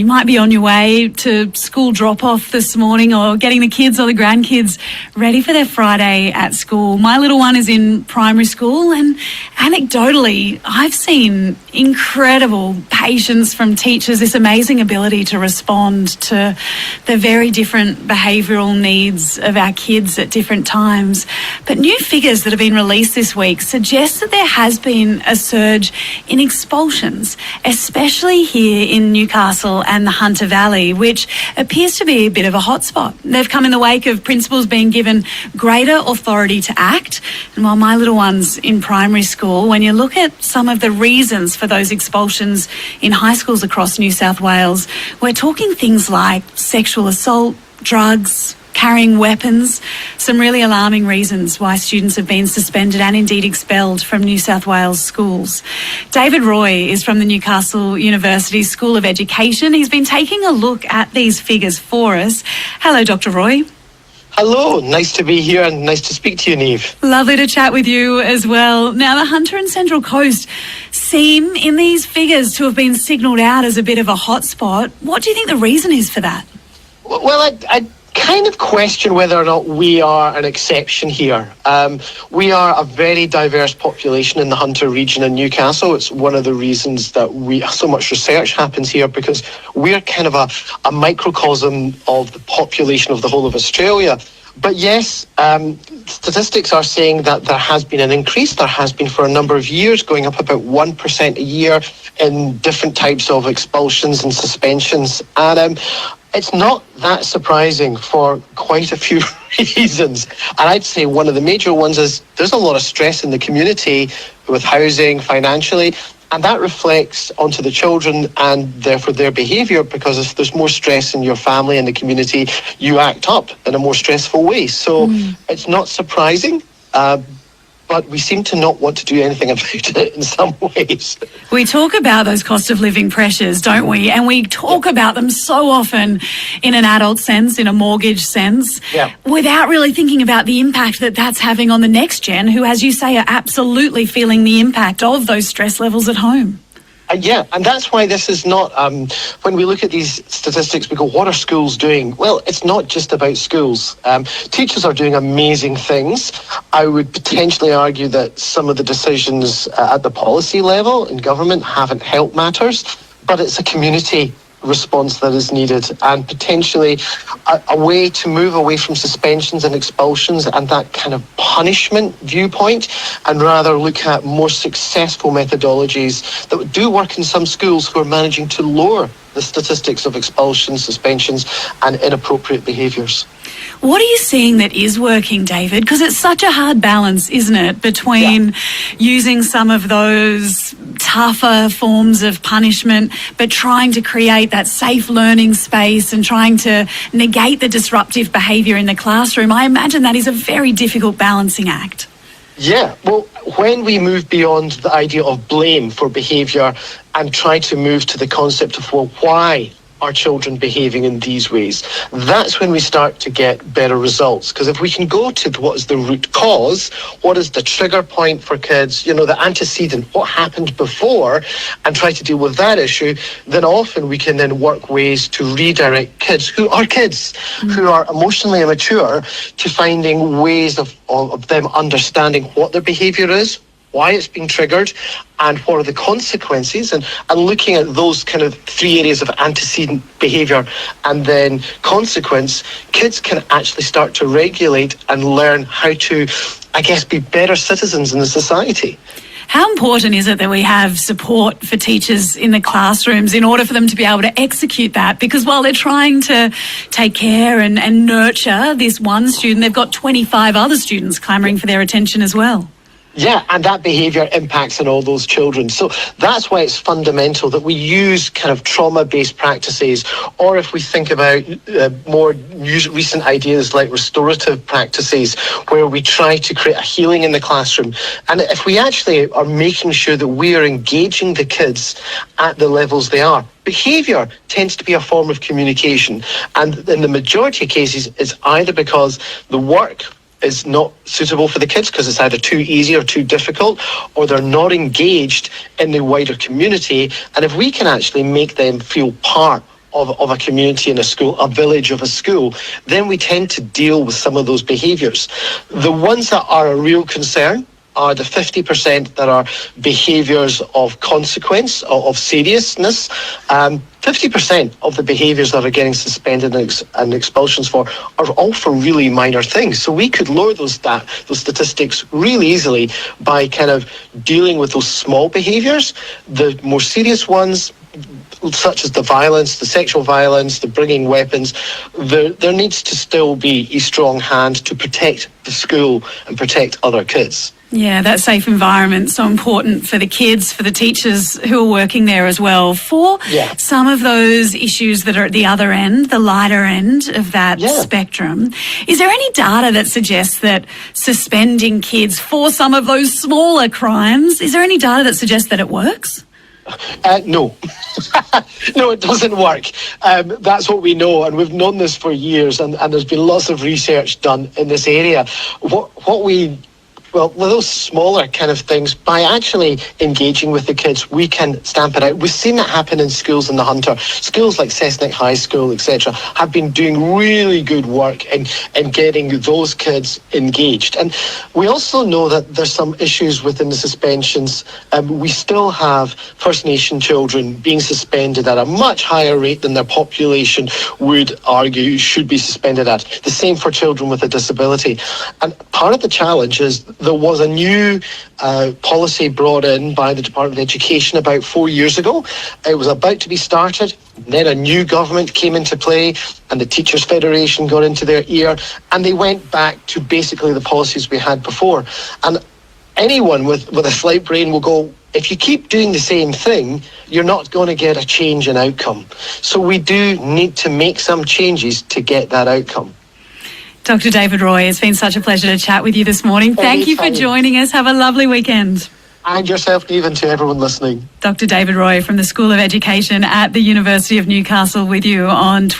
You might be on your way to school drop-off this morning or getting the kids or the grandkids ready for their Friday at school. My little one is in primary school, and anecdotally, I've seen incredible patience from teachers, this amazing ability to respond to the very different behavioural needs of our kids at different times. But new figures that have been released this week suggest that there has been a surge in expulsions, especially here in Newcastle and the Hunter Valley, which appears to be a bit of a hotspot. They've come in the wake of principals being given greater authority to act. And while my little one's in primary school, when you look at some of the reasons for those expulsions in high schools across New South Wales, we're talking things like sexual assault, drugs, carrying weapons, some really alarming reasons why students have been suspended and indeed expelled from New South Wales schools. David Roy is from the Newcastle University School of Education. He's been taking a look at these figures for us. Hello, Dr. Roy. Hello, nice to be here and nice to speak to you, Niamh. Lovely to chat with you as well. Now, the Hunter and Central Coast seem in these figures to have been signalled out as a bit of a hotspot. What do you think the reason is for that? Well, I kind of question whether or not we are an exception here. We are a very diverse population in the Hunter region in Newcastle. It's one of the reasons that so much research happens here, because we're kind of a microcosm of the population of the whole of Australia. But yes, statistics are saying that there has been an increase. There has been for a number of years, going up about 1% a year in different types of expulsions and suspensions. And it's not that surprising for quite a few reasons. And I'd say one of the major ones is there's a lot of stress in the community with housing, financially, and that reflects onto the children and therefore their behaviour, because if there's more stress in your family and the community, you act up in a more stressful way. So it's not surprising. But we seem to not want to do anything about it in some ways. We talk about those cost of living pressures, don't we? And we talk about them so often in an adult sense, in a mortgage sense, without really thinking about the impact that that's having on the next gen, who, as you say, are absolutely feeling the impact of those stress levels at home. Yeah, and that's why this is not, when we look at these statistics, we go, what are schools doing? Well, it's not just about schools. Teachers are doing amazing things. I would potentially argue that some of the decisions at the policy level in government haven't helped matters, but it's a community response that is needed, and potentially a way to move away from suspensions and expulsions and that kind of punishment viewpoint, and rather look at more successful methodologies that do work in some schools who are managing to lower the statistics of expulsions, suspensions and inappropriate behaviours. What are you seeing that is working, David? Because it's such a hard balance, isn't it, between using some of those tougher forms of punishment, but trying to create that safe learning space and trying to negate the disruptive behaviour in the classroom. I imagine that is a very difficult balancing act. Yeah, well, when we move beyond the idea of blame for behaviour and try to move to the concept of, well, why are children behaving in these ways? That's when we start to get better results. Because if we can go to what is the root cause, what is the trigger point for kids, the antecedent, what happened before, and try to deal with that issue, then often we can then work ways to redirect kids, who are emotionally immature, to finding ways of them understanding what their behaviour is, why it's being triggered, and what are the consequences, and looking at those kind of three areas of antecedent behaviour and then consequence, kids can actually start to regulate and learn how to, I guess, be better citizens in the society. How important is it that we have support for teachers in the classrooms in order for them to be able to execute that? Because while they're trying to take care and nurture this one student, they've got 25 other students clamouring for their attention as well. Yeah, and that behaviour impacts on all those children. So that's why it's fundamental that we use kind of trauma-based practices, or if we think about more recent ideas like restorative practices, where we try to create a healing in the classroom. And if we actually are making sure that we are engaging the kids at the levels they are, behaviour tends to be a form of communication. And in the majority of cases, it's either because the work is not suitable for the kids because it's either too easy or too difficult, or they're not engaged in the wider community. And if we can actually make them feel part of a community in a school, a village of a school, then we tend to deal with some of those behaviours. The ones that are a real concern are the 50% that are behaviours of consequence, of seriousness. 50% of the behaviours that are getting suspended and expulsions for are all for really minor things. So we could lower those statistics really easily by kind of dealing with those small behaviours. The more serious ones, such as the violence, the sexual violence, the bringing weapons, there needs to still be a strong hand to protect the school and protect other kids. Yeah, that safe environment, so important for the kids, for the teachers who are working there as well. For some of those issues that are at the other end, the lighter end of that spectrum, is there any data that suggests that suspending kids for some of those smaller crimes, is there any data that suggests that it works? No. No, it doesn't work. That's what we know, and we've known this for years, and there's been lots of research done in this area. Well, with those smaller kind of things, by actually engaging with the kids, we can stamp it out. We've seen that happen in schools in the Hunter. Schools like Cessnock High School, etc., have been doing really good work in getting those kids engaged. And we also know that there's some issues within the suspensions. We still have First Nation children being suspended at a much higher rate than their population would argue should be suspended at. The same for children with a disability. And part of the challenge is there was a new policy brought in by the Department of Education about 4 years ago. It was about to be started. Then a new government came into play and the Teachers' Federation got into their ear, and they went back to basically the policies we had before. And anyone with a slight brain will go, if you keep doing the same thing, you're not going to get a change in outcome. So we do need to make some changes to get that outcome. Dr. David Roy, it's been such a pleasure to chat with you this morning. Thank you for joining us. Have a lovely weekend. And yourself, Niamh, and to everyone listening. Dr. David Roy from the School of Education at the University of Newcastle with you on